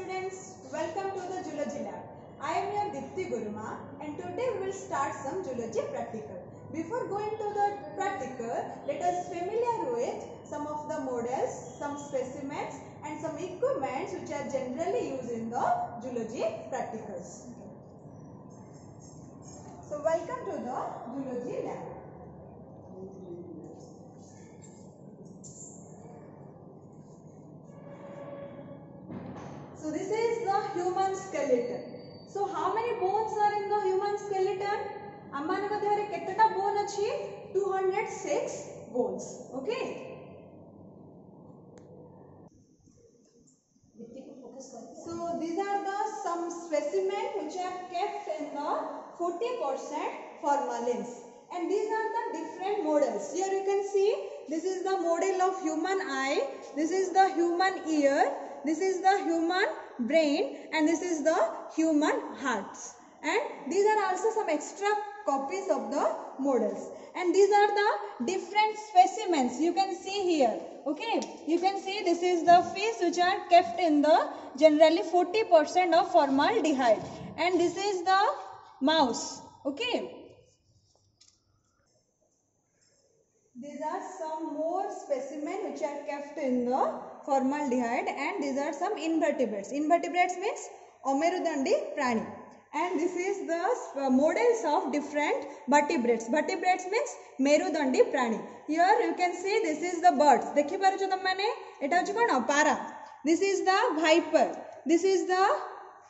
students, welcome to the Zoology Lab. I am your Dipti Guruma and today we will start some zoology practical. Before going to the practical, let us familiar with some of the models, some specimens and some equipments which are generally used in the zoology practicals. So welcome to the Zoology Lab. So this is the human skeleton. So how many bones are in the human skeleton? Ammanaka dehare ketata bone achi? 206 bones. Okay. So these are the some specimens which are kept in the 40% formalins. And these are the different models. Here you can see this is the model of human eye. This is the human ear. This is the human brain and this is the human hearts. And these are also some extra copies of the models. And these are the different specimens you can see here. Okay, you can see this is the fish which are kept in the generally 40% of formaldehyde. And this is the mouse. Okay. These are some more specimens which are kept in the formaldehyde and these are some invertebrates. Invertebrates means Omerudandi prani. And this is the models of different vertebrates. Vertebrates means Merudandi prani. Here you can see this is the birds. Dekhi parucho tammane? Eta hochi kono? Para. This is the viper. This is the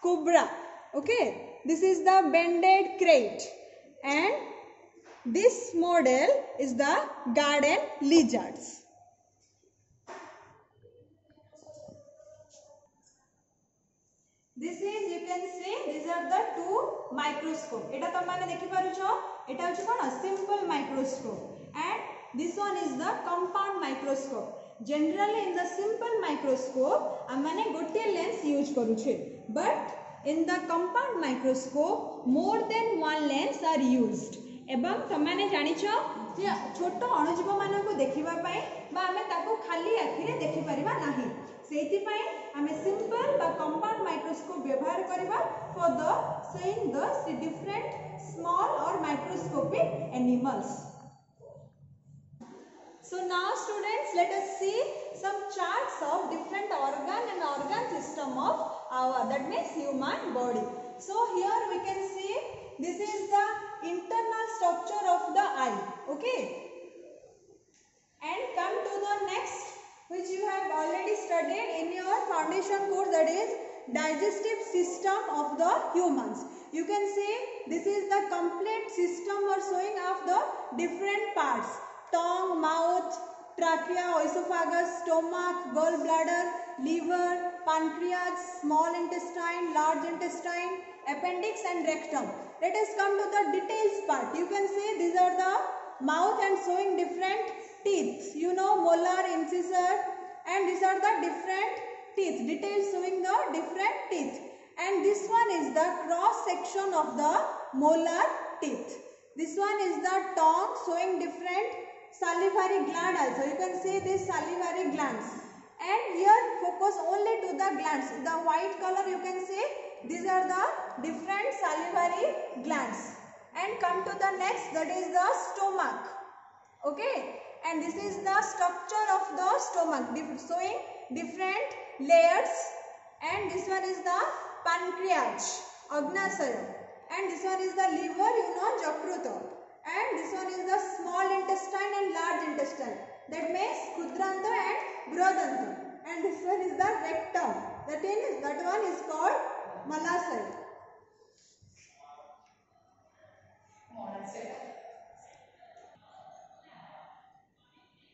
cobra. Okay. This is the banded krait. And this model is the garden lizards. This is, you can see, these are the two microscope. Eta tamane dekhi parucho? Eta hochi kono? Simple microscope. And this one is the compound microscope. Generally in the simple microscope, amane gote lens use karuche. But in the compound microscope, more than one lens are used. एवं तमाने जानिछ जे छोट अणुजीव मानक देखिबा पई बा हमें ताको खाली आखिरे देखि परिबा नाही सेति पई हमें सिंपल बा कंपाउंड माइक्रोस्कोप व्यवहार करबा for the seeing the different small or microscopic animals. So now students, let us see some charts of different organ system of our, that means human body. So here we can see this is the internal structure of the eye. Okay. And come to the next, which you have already studied in your foundation course, that is digestive system of the humans. You can see this is the complete system or showing of the different parts: tongue, mouth, trachea, esophagus, stomach, gallbladder, liver, pancreas, small intestine, large intestine, appendix and rectum. Let us come to the details part. You can see these are the mouth and showing different teeth. You know, molar, incisor, and these are the different teeth. Details showing the different teeth. And this one is the cross section of the molar teeth. This one is the tongue showing different salivary gland also. You can see these salivary glands. And here focus only to the glands. The white color you can see, these are the different salivary glands. And come to the next, that is the stomach. Okay. And this is the structure of the stomach, showing different layers. And this one is the pancreas, Agnasaya. And this one is the liver, you know, Jakruta. And this one is the small intestine and large intestine. That means Khudrantha and Brodantha. And this one is the rectum. That one is called Malacia.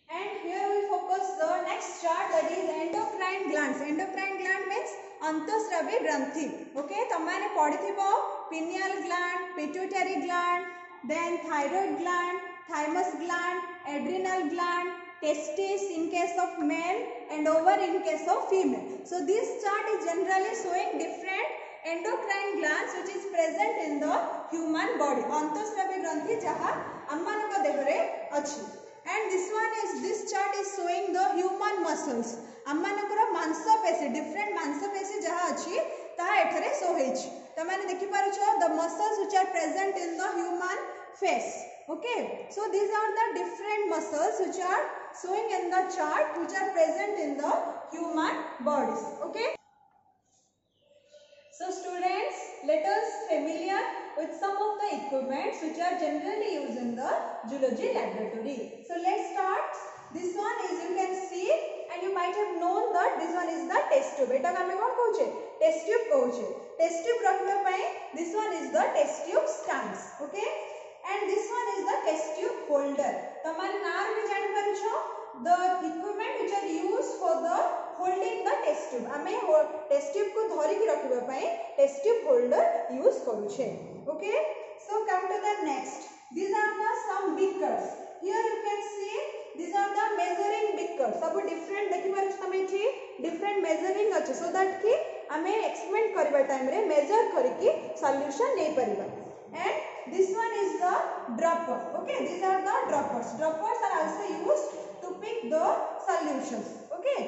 And here we focus the next chart, that is endocrine glands. Endocrine gland means Antosravi Granthi. Okay, tamane padithibo pineal gland, pituitary gland, then thyroid gland, thymus gland, adrenal gland, testes in case of male and ovary in case of female. So this chart is generally showing different endocrine glands which is present in the human body. Antosravi Granthi jaha ammanaka dehare achi. And this chart is showing the human muscles. ammanakara mansa pesi, different mansa pesi jaha achi पाखरे show होइछ तमाने देखि पारुछो the muscles which are present in the human face. Okay, so these are the different muscles which are showing in the chart, which are present in the human bodies. Okay, so students, let us familiar with some of the equipments which are generally used in the zoology laboratory. So let's start. This one is, you can see, and you might have known that this one is the test tube. Eta kame kon कहूचे test tube कहूचे. Test tube रखने पाए this one is the test tube stands. Okay, and this one is the test tube holder. तमारे नार भी जान पारुछो the equipment which are used for the holding the test tube. आमे test tube को धरी की रखिबा पाए test tube holder use करूछे. Okay, so come to the next. These are the some beakers. Here you can see these are the measuring beakers. सब different देखि पारुछ तमे एठी different measuring अछि so that कि आमे experiment करबा टाइम रे measure करिकि solution नै परिबा. And this one is the dropper. Okay, these are the droppers. Droppers are also used to pick the solutions. Okay,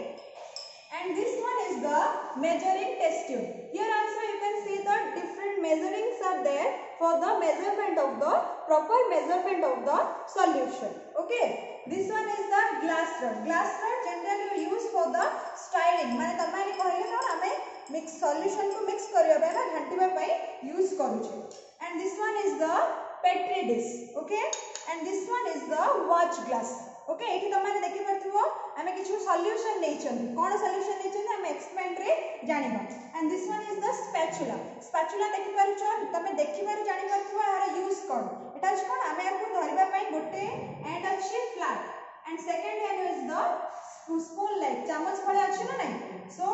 and this one is the measuring test tube. Here also you can see the different measurings are there for the measurement of the proper measurement of the solution. Okay, this one is the glass rod. Glass rod generally used for the styling. माने तमारी कहले न हमें mix solution को mix करिया बे ना घंटीबा पई use करूछे. And this one is the petri dish. Okay, and this one is the watch glass. Okay, एठी तमाने देखि परथिबो हमें किछु सॉल्यूशन नै छन कोन सॉल्यूशन नै छन हमें एक्सपेरिमेंट रे जानिबा. And this one is the spatula. Spatula देखि परछो तमे देखि बार जानि परथिबो यार यूज कोन एटा छ कोन हमें आपको धरिबा पई गोटे एंड अछि flat and second hand is the spoon like chamuch भले अछि ना नै. So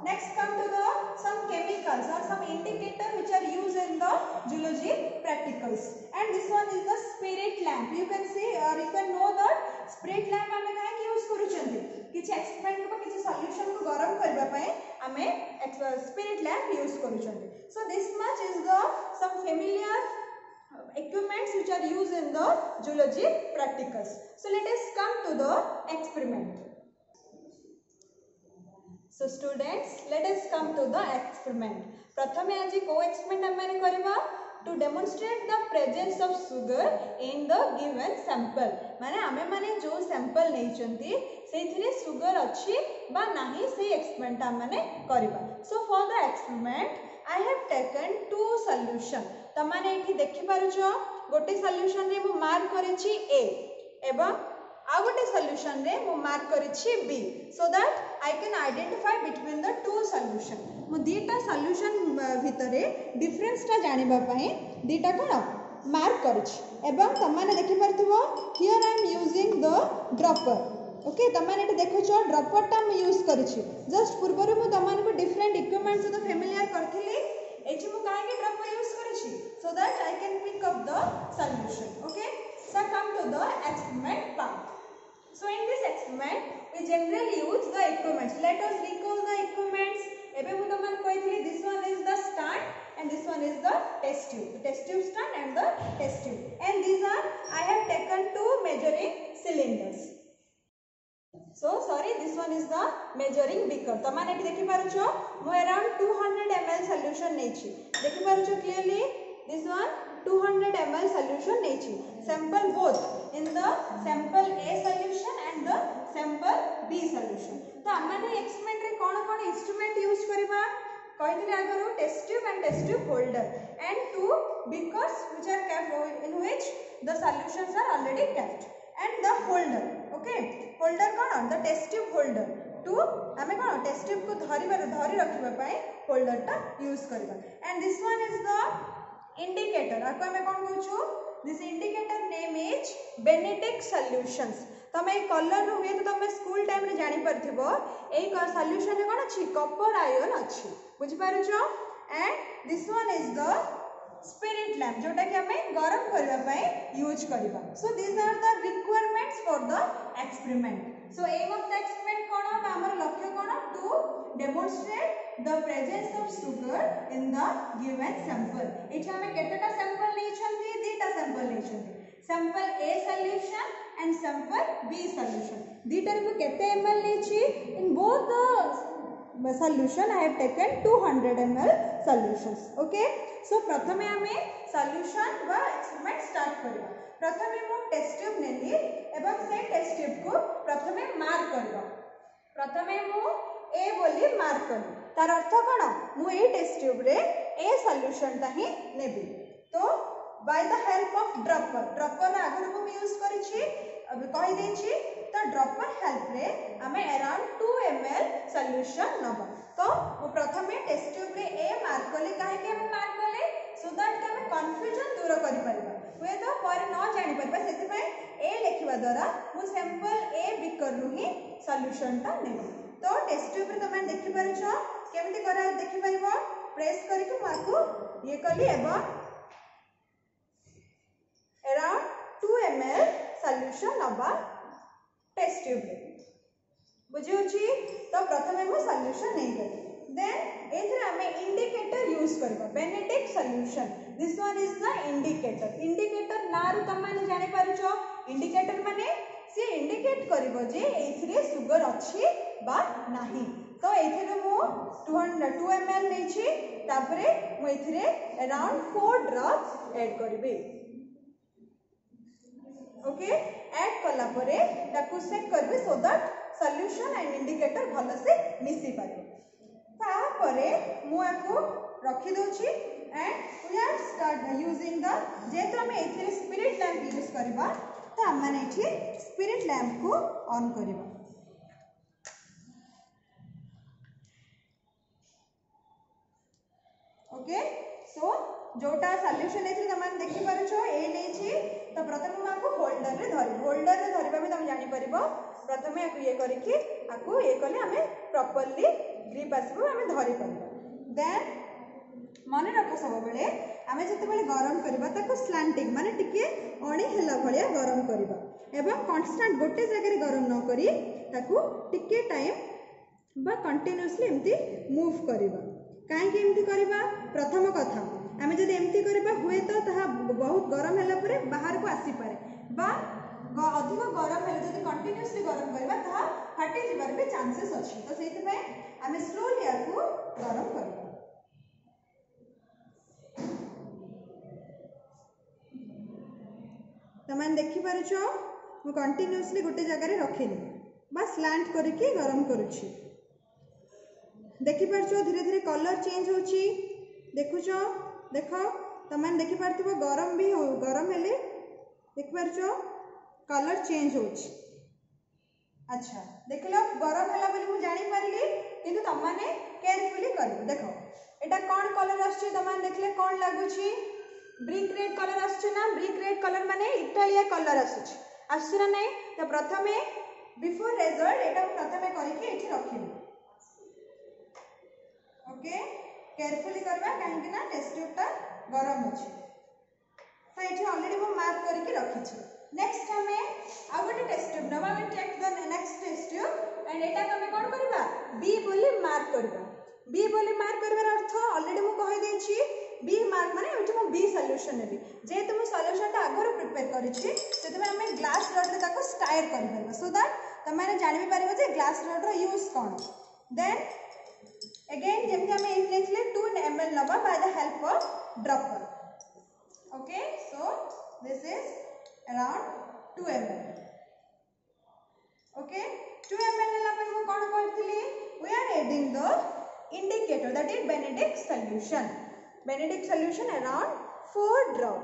next come to the some chemicals or some indicator which are used in the zoology practicals. And this one is the spirit lamp. You can see or you can know that spirit lamp हमें काहे कि use करू छथि किछ experiment को किछ solution को गरम करबा पई हमें spirit lamp यूज करू छथि. So this much is the some familiar equipments which are used in the zoology practicals. So let us come to the experiment. So students, let us come to the experiment. प्रथमे आज को experiment हमने करबा to demonstrate the presence of sugar in the given sample. माने हमें माने जो sample नै चंती सेथिरे sugar अछि बा नाही से एक्सपेरिमेंट हमने करबा. So for the experiment I have taken two solution. तमाने एठी देखि पारुछो गोटे सॉल्यूशन रे मु मार्क करिछि A एवं आ गोटे सॉल्यूशन रे मु mark करिछि B so that I can identify between the two solution. मु दीटा सॉल्यूशन भितरे डिफरेंस ता जानिबा पई दीटा कोन मार्क करिछि एवं तमाने देखि परथिबो here I am using the dropper. Okay, तमाने एठी देखुछो ड्रॉपर टा मु यूज करिछि. जस्ट पूर्वरु मु तमाने को डिफरेंट इक्विपमेंट सो फेमिलियर करथिली एठी मु काहे के ड्रॉपर यूज करिछि so that I can pick up the solution. Okay, so come to the experiment part. So in this experiment we generally use the equipments. Let us recall the equipments. एबे मु तमान कहिथली this one is the stand and this one is the test tube. The test tube stand and the test tube. And these are I have taken two measuring cylinders. So sorry, this one is the measuring beaker. तमान एठी देखि पारुछो मु around 200 ml solution नेछि. देखि पारुछो clearly this one 200 ml solution नेछि. Sample both in the sample A solution and the sample B solution. तो हमने experiment रे कोन instrument use करबा कहिथिले आगरो test tube and test tube holder and two beakers which are kept in which the solutions are already kept and the holder. Okay, holder cone the test tube holder to हमें कोन test tube को धरी रखिबा पई holder टा use करबा. And this one is the indicator. आको हमें कोन कहूछु this indicator name is Benedict solutions. तमे colour नु हुए तो तमे स्कूल टाइम रे जानि परथिबो एई सॉल्यूशन रे कोन अछि कॉपर आयन अछि बुझि पारुछो. And this one is the spirit lamp जोटा कि हमें गरम करबा पई यूज करबा. So this are the requirements for the experiment. So aim of the experiment कोन हमर लक्ष्य कोन to demonstrate the presence of sugar in the given sample. एठी हमें केतेटा सैंपल नै छथि दीटा सैंपल नै छथि. Sample A solution and sample B solution. दीटार को केते ml लेछि in both the solution I have taken 200 ml solutions. Okay, so प्रथमे आमे solution वा experiment start करिया. प्रथमे मु test tube नेली एवं से test tube को प्रथमे मार्क करबा. प्रथमे मु A बोली मार्क करी. तार अर्थ कोन मु ए test tube रे A solution ता ही नेबी. तो by the help of dropper आगु को यूज करी छी अब कहि दे छी तो ड्रॉपर हेल्प रे हमें अराउंड 2 ml सॉल्यूशन नबा. तो वो प्रथमे टेस्ट ट्यूब रे ए मार्क करले काहे के हम मार्क करले सो दैट के हमें कंफ्यूजन दूर करि परबा. हुए तो पर न जानि परबा सेति पय ए लिखिबा द्वारा मु सैंपल ए बीकर रु ही सॉल्यूशन ता नेबा. तो टेस्ट ट्यूब रे तमे देखि परछो केमिति करा देखि परबो प्रेस करि के माकू ये कली एबा अराउंड 2 ml सॉल्यूशन नबा टेस्ट ट्यूब रे बुझियोची. तो प्रथमे मु सॉल्यूशन नहीं करी देन एथरे हमें इंडिकेटर यूज करबा. Benedict solution this one is the indicator. Indicator नारु तमाने जानि पारुछो इंडिकेटर माने से इंडिकेट करबो जे एथरे सुगर अछि बा नाही. तो एथरे मु 2 ml नै छी तापरे मु एथरे अराउंड 4 ड्रॉप्स ऐड करबे. ओके ऐड कला परे ताकू सेट करबे so that solution and indicator भलो से मिसी पारे. ता परे मु आको रखि दोछि and we are start using the जेतो हम एथिरे स्पिरिट लैंप यूज करबा. तो हम माने एठी स्पिरिट लैंप को ऑन करबा. ओके सो जोटा सॉल्यूशन एथि तमान देखि परछो ए लेछि. तो प्रथम माको होल्डर रे धरिबा भी तुम जानि परिबो. प्रथमे आकु ये करिकि आकु ये कले हमें प्रॉपर्ली ग्रिप आसबो हमें धरि परबा. देन माने रख सब बेले हमें जते बेले गरम करबा ताको स्लैंटिंग माने टिके अणी हेला भलिया गरम करबा एवं कांस्टेंट गोटे जगह रे गरम न करी ताको टिके टाइम बा कंटीन्यूअसली एम्ति मूव करबा. काहे कि एम्ति करबा प्रथम कथा आमे जदि एम्ति करबा हुए तो ताहा बहुत गरम हैला परे बाहर को आसी पारे बा अधिक गरम हेले जदि कंटीन्यूअसली गरम करबा ताहा फाटी जिबार भी चांसेस अछि. तो सेति पे आमे स्लोली आकू गरम करबा. तमान देखि परछो मु कंटीन्यूअसली गोटे जगह रे रखिनी बा स्लैंट करके गरम करूची. देखि परछो धीरे धीरे कलर चेंज होची. देखुछो देखो तमान देखि पारथिबो गरम भी हो गरम हेले देखि परछो कलर चेंज होची. अच्छा देखलो गरम होला बोली मु जानि पारली किंतु तमाने केयरफुली करियो. देखो एटा कोन कलर आछी तमान देखले कोन लागुची ब्रिक रेड कलर आछी ना. ब्रिक रेड कलर माने इटालिया कलर आछी आछी ना नै. तो प्रथमे बिफोर रिजल्ट एटा प्रथमे करिके एठी रखिबो. ओके केयरफुली करबा काहे ना टेस्ट ट्यूब ता गरम अछि. तो एठी ऑलरेडी मु मार्क करके रखि छी. नेक्स्ट हमें आ गोटे टेस्ट ट्यूब नबा. We take the next test tube and एटा हमें कोन करबा बी बोली मार्क करबा. बी बोली मार्क करबार अर्थ ऑलरेडी मु कहि दै छी. बी मार्क माने एठी मु बी सॉल्यूशन नेबी. जे तुम सॉल्यूशन ता आगर प्रिपेयर करि छी सेते हमें ग्लास रॉड रे ताको स्टायर करि परबा सो दैट तमाने जानि पारिबो जे ग्लास रॉड रो यूज कोन. देन again जेमति हमें इनलेसले 2 ml नबा by the help of dropper. Okay so this is around 2 ml. Okay 2 ml नेला पर मु कोन करथिली we are adding the indicator that is Benedict solution. Benedict solution around 4 drop.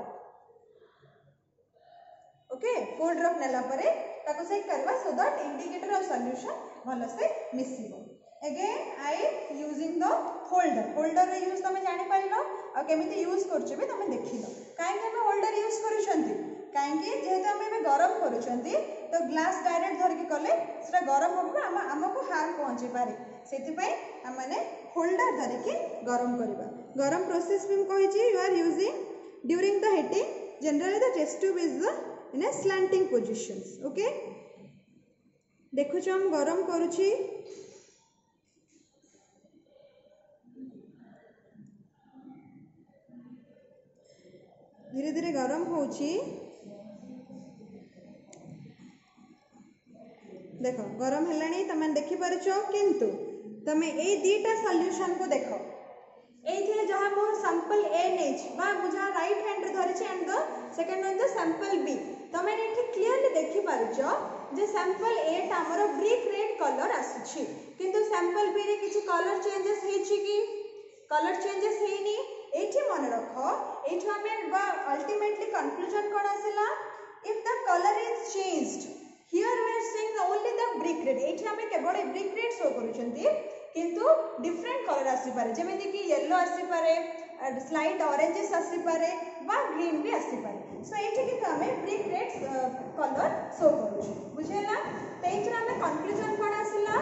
Okay 4 drop नेला परे ताको से करबा so that indicator और solution भलो से मिसिबो. Again I using the holder रे यूज तमे जानि पाइलो आ केमिति यूज करछे बे तमे देखिलो. काहे कि हमें होल्डर यूज करूछंती काहे कि जेहेतु हमें गरम करूछंती तो ग्लास डायरेक्ट धर के कले सेटा गरम होबा हमको हार्म पहुंचे पारे. सेति पई हम माने होल्डर धर के गरम करबा. गरम प्रोसेस भी कहि छी you are using during the heating. Generally the test tube is in a slanting positions. Okay देखुछो हम गरम करूछी. धीरे धीरे गरम होची. देखो गरम हेलानी तमे देखि परछो किंतु तमे ए दीटा सॉल्यूशन को देखो एथिले जहा मोर सैंपल ए नेच बा मुझा राइट हैंड रे धरिछि and the second one the sample B तमे एठी क्लियरली देखि पारुछो जे सैंपल ए टा हमर ब्रिक रेड कलर आसुछि किंतु सैंपल बी रे किछि कलर चेंजेस हेछि कि कलर चेंजेस हेनी एठी मन रखो एठी हमें अल्टीमेटली कंक्लूजन कोन आसिला if the colour is changed here we are seeing only the brick red एठी हमें केवल brick red शो करूछंती किंतु डिफरेंट कलर आसी पारे जेमेंति कि येलो आसी पारे स्लाइट ऑरेंजेस आसी पारे बा ग्रीन भी आसी पारे सो एठी कि हमें ब्रिक रेड कलर शो करूछ बुझेला तो एठी हमें कंक्लूजन कोन आसिला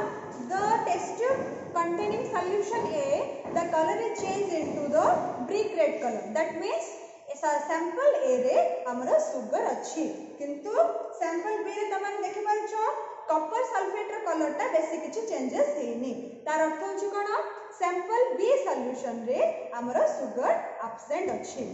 the test tube containing solution A the color is changed into the brick red color that means sample A रे हमरो सुगर अछि किंतु सैंपल बी रे तमन देखि पाछो कॉपर सल्फेट रे कलर टा बेसी किछि चेंजेस हेनी तार अर्थ होछि कोन सैंपल बी सॉल्यूशन रे हमरो सुगर एब्सेंट अछि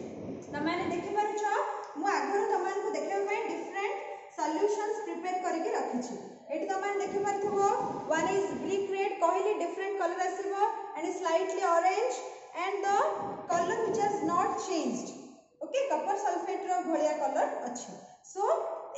तमन देखि पाछो मु आगरो तमन को देखिबा पय डिफरेंट सॉल्यूशंस प्रिपेयर करके रखि छी एटी तमन देखि पाथबो वन इज ब्रिक रेड कहली डिफरेंट कलर आसीबो and slightly orange and the colour which has not changed okay copper sulphate रो भलिया कलर अछि सो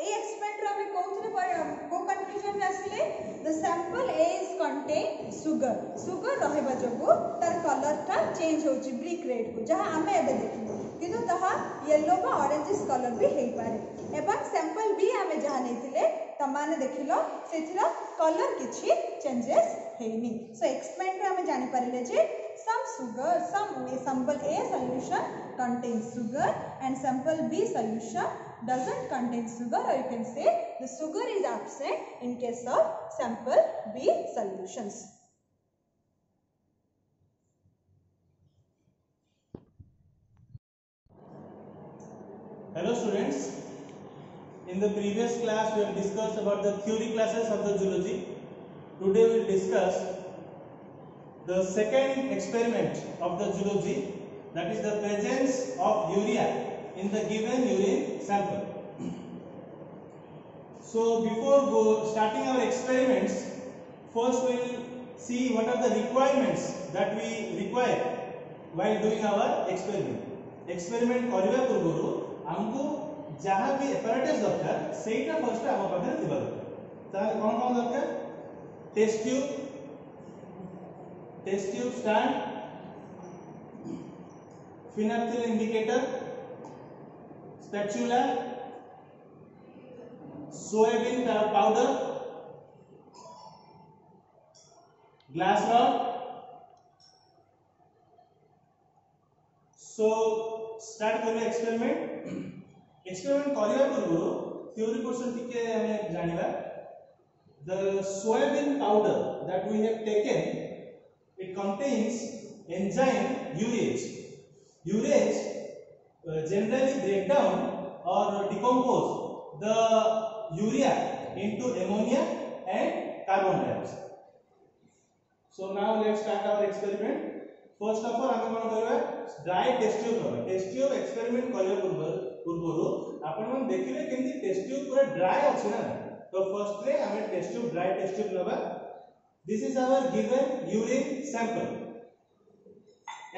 ए एक्सपेरिमेंट रो हमें को कंक्लूजन रे आसिले the sample A is contain sugar sugar रहबा जगो तार कलर टा चेंज होछि ब्रिक रेड को जहां हमें एबे देखिबो किंतु तहा येलो बा ऑरेंजिस कलर भी हेई पारे एवं सैंपल बी हमें जहां नेथिले तमाने देखिलो सेथिरा कलर किछि चेंजेस हेनी सो एक्सपेरिमेंट रे हमें जानि पारिले जे some sample A solution contains sugar and sample B solution doesn't contain sugar or you can say the sugar is absent in case of sample B solutions. Hello students, in the previous class we have discussed about the theory classes of the zoology. Today we will discuss the second experiment of the zoology, that is the presence of urea in the given urine sample. So before starting our experiments, first we will see what are the requirements that we require while doing our experiment. Experiment करिवा पूर्वरु हमको जहाँ भी apparatus दरकार सेटा first हम पाखरे थिबा दरकार ताले कोन कोन दरकार test tube stand phenolphthalein indicator spatula soybean powder glass rod so start करबे experiment करिया पूर्व theory portion टिके हमें जानिबा the soybean powder that we have taken it contains enzyme urease. Urease generally break down or decompose the urea into ammonia and carbon dioxide. So now let's start our experiment. First of all हम कोन करबा dry test tube करबा test tube experiment करबा पूर्वरु आपण मन देखिले केंति test tube पूरा dry अछि ना तो first रे हमें test tube dry test tube लेबा. This is our given urine sample.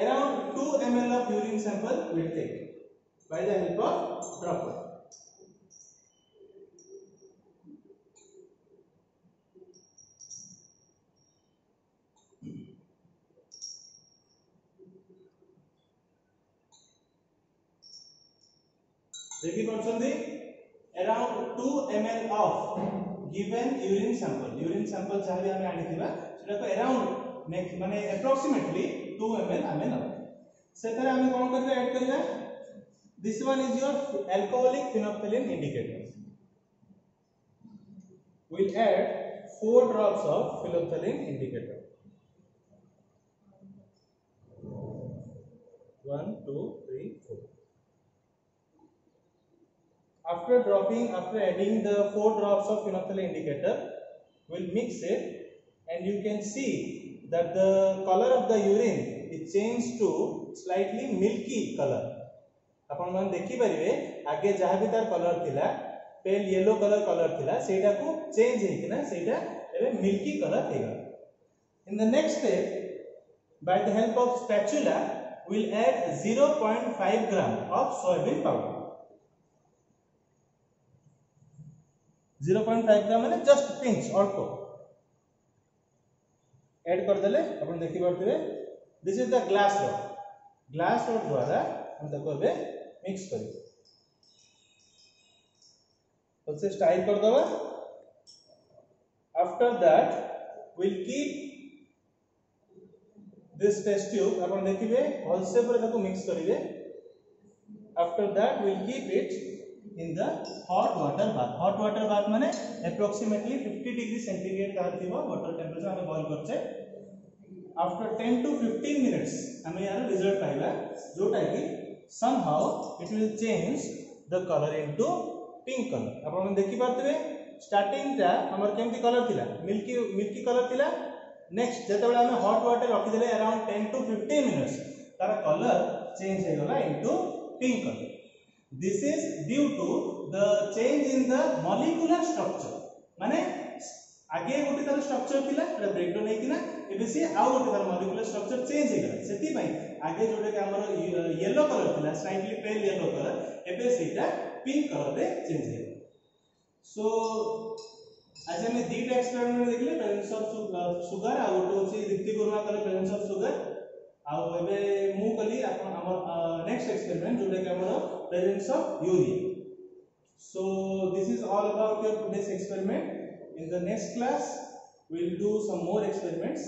Around 2 ml of urine sample we will take by the help of dropper. देखि परछंदी around 2 ml of given urine sample चाहे हमें आनिथिबा सेटा को around माने approximately 2 ml हमें नबा सेतरे हमें कोन करबे ऐड करबा this one is your alcoholic phenolphthalein indicator we'll add 4 drops of phenolphthalein indicator 1 2 3 4 after adding the 4 drops of phenolphthalein indicator we'll mix it and you can see that the color of the urine is changed to slightly milky color आपण मन देखि परिबे आगे जहा भी तार colour थिला pale yellow colour थिला सेटा को चेंज हेकिना सेटा एबे मिल्की कलर हेगा In the next step, by the help of spatula, we'll add 0.5 gram of soybean powder. 0.5 gram माने just pinch अल्प ऐड कर देले अपन देखि पारथिबे. This is the glass rod द्वारा हम ताको बे मिक्स करी तो से स्टाइल कर दबा. After that will keep this test tube अपन देखिबे होल से पूरा ताको मिक्स करिवे. After that will keep it in the hot water bath. Hot water bath माने approximately 50 degree centigrade तार थिबो वाटर टेंपरेचर हमें बॉईल करछे. आफ्टर 10 to 15 minutes हमें यार रिजल्ट पाइबा जोटा कि somehow it will change the color into pink color. आपण देखि पारथिबे स्टार्टिंग ता हमर केमती कलर थिला मिल्की कलर थिला. नेक्स्ट जेते बेला हमें हॉट वाटर रखि देले अराउंड 10 to 15 minutes तार कलर चेंज हे गला into pink color. This is due to the change in the molecular structure. माने आगे गोटे तार स्ट्रक्चर थिला एटा ब्रेक डाउन हेकिना एबे से आ गोटे तार मोलेकुलर स्ट्रक्चर चेंज हे गला. सेति पई आगे जोटे के हमर येलो कलर थिला स्लाइटली पेल येलो कलर एबे सेटा पिंक कलर रे चेंज हे. सो आज हम दीटा एक्सपेरिमेंट देखले प्रेजेंस ऑफ सुगर आ गोटे होची ऋतिक गुरुमा कले प्रेजेंस ऑफ सुगर आ एबे मु कली आपण हमर नेक्स्ट एक्सपेरिमेंट जोटे के हमर presence of urea. So this is all about your today's experiment. In the next class we will do some more experiments.